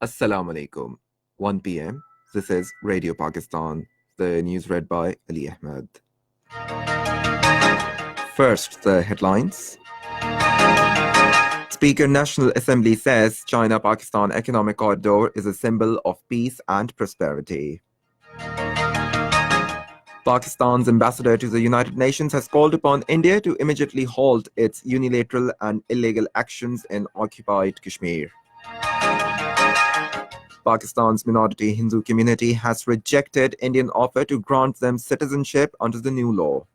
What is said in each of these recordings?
Assalamu alaikum. 1 p.m. This is Radio Pakistan. The news read by Ali Ahmed. First, the headlines. Speaker National Assembly says China-Pakistan Economic Corridor is a symbol of peace and prosperity. Pakistan's ambassador to the United Nations has called upon India to immediately halt its unilateral and illegal actions in occupied Kashmir. Pakistan's minority Hindu community has rejected Indian offer to grant them citizenship under the new law.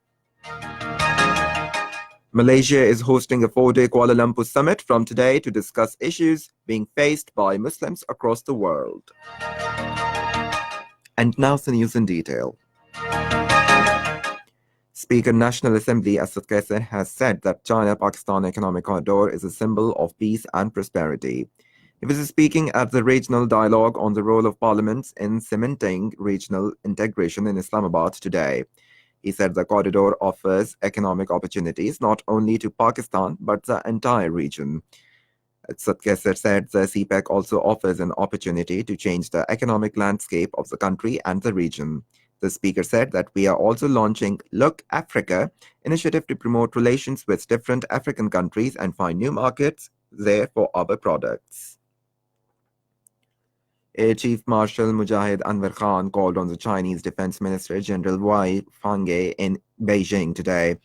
Malaysia is hosting a 4-day Kuala Lumpur summit from today to discuss issues being faced by Muslims across the world. And now the news in detail. Speaker National Assembly Asad Kaisar has said that China-Pakistan Economic Corridor is a symbol of peace and prosperity. He was speaking at the regional dialogue on the role of parliaments in cementing regional integration in Islamabad today. He said the corridor offers economic opportunities not only to Pakistan but the entire region. Asad Kaisar said the CPEC also offers an opportunity to change the economic landscape of the country and the region. The speaker said that we are also launching Look Africa initiative to promote relations with different African countries and find new markets there for our products. Air Chief Marshal Mujahid Anwar Khan called on the Chinese Defense Minister General Wei Fenghe in Beijing today.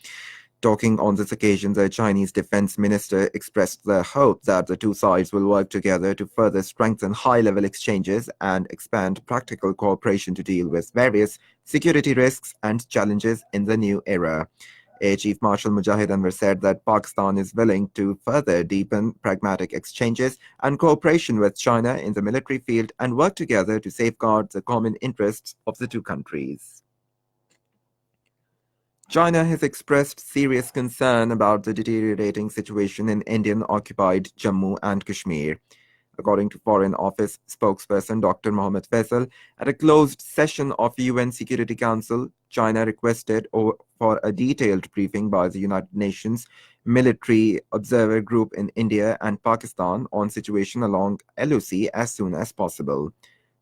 Talking on this occasion, the Chinese Defense Minister expressed the hope that the two sides will work together to further strengthen high-level exchanges and expand practical cooperation to deal with various security risks and challenges in the new era. Air Chief Marshal Mujahid Anwar said that Pakistan is willing to further deepen pragmatic exchanges and cooperation with China in the military field and work together to safeguard the common interests of the two countries. China has expressed serious concern about the deteriorating situation in Indian-occupied Jammu and Kashmir. According to Foreign Office spokesperson Dr. Mohammad Faisal, at a closed session of UN Security Council, China requested for a detailed briefing by the United Nations Military Observer Group in India and Pakistan on situation along LOC as soon as possible.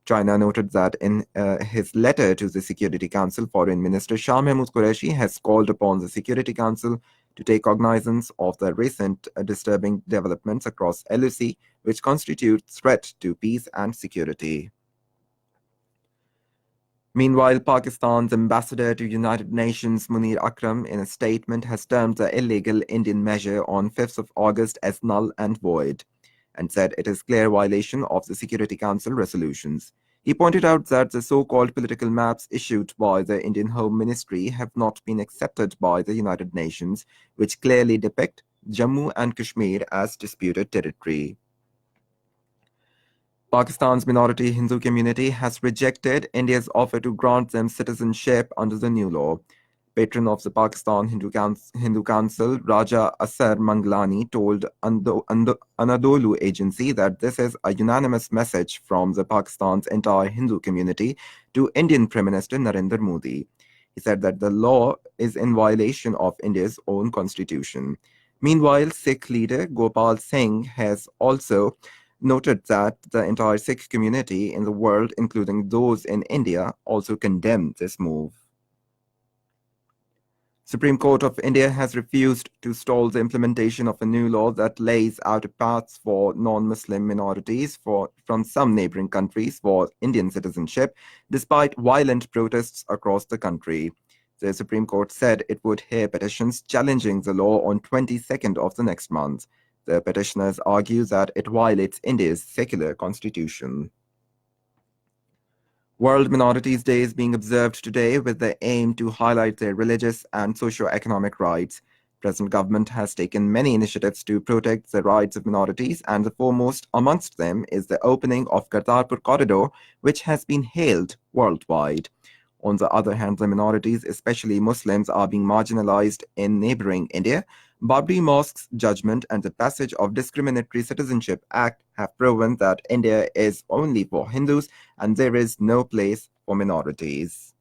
China noted that in his letter to the Security Council, Foreign Minister Shah Mahmood Qureshi has called upon the Security Council to take cognizance of the recent disturbing developments across LOC, which constitute threat to peace and security. Meanwhile, Pakistan's ambassador to United Nations, Munir Akram, in a statement has termed the illegal Indian measure on 5th of August as null and void, and said it is clear violation of the Security Council resolutions. He pointed out that the so-called political maps issued by the Indian Home Ministry have not been accepted by the United Nations, which clearly depict Jammu and Kashmir as disputed territory. Pakistan's minority Hindu community has rejected India's offer to grant them citizenship under the new law. Patron of the Pakistan Hindu Council, Raja Asar Manglani, told Anadolu Agency that this is a unanimous message from the Pakistan's entire Hindu community to Indian Prime Minister Narendra Modi. He said that the law is in violation of India's own constitution. Meanwhile, Sikh leader Gopal Singh has also noted that the entire Sikh community in the world, including those in India, also condemned this move. Supreme Court of India has refused to stall the implementation of a new law that lays out a path for non-Muslim minorities from some neighboring countries for Indian citizenship, despite violent protests across the country. The Supreme Court said it would hear petitions challenging the law on 22nd of the next month. The petitioners argue that it violates India's secular constitution. World Minorities Day is being observed today with the aim to highlight their religious and socio-economic rights. Present government has taken many initiatives to protect the rights of minorities, and the foremost amongst them is the opening of Kartarpur Corridor, which has been hailed worldwide. On the other hand, the minorities, especially Muslims, are being marginalized in neighboring India. Babri Mosque's judgment and the passage of Discriminatory Citizenship Act have proven that India is only for Hindus and there is no place for minorities.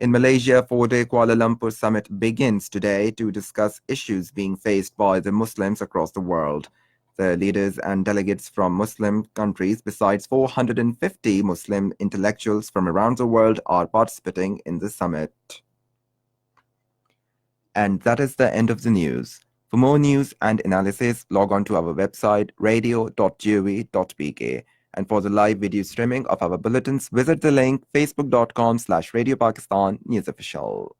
In Malaysia, 4-day Kuala Lumpur summit begins today to discuss issues being faced by the Muslims across the world. The leaders and delegates from Muslim countries, besides 450 Muslim intellectuals from around the world, are participating in the summit. And that is the end of the news. For more news and analysis, log on to our website radio.gov.pk. And for the live video streaming of our bulletins, visit the link facebook.com/Radio Pakistan News Official.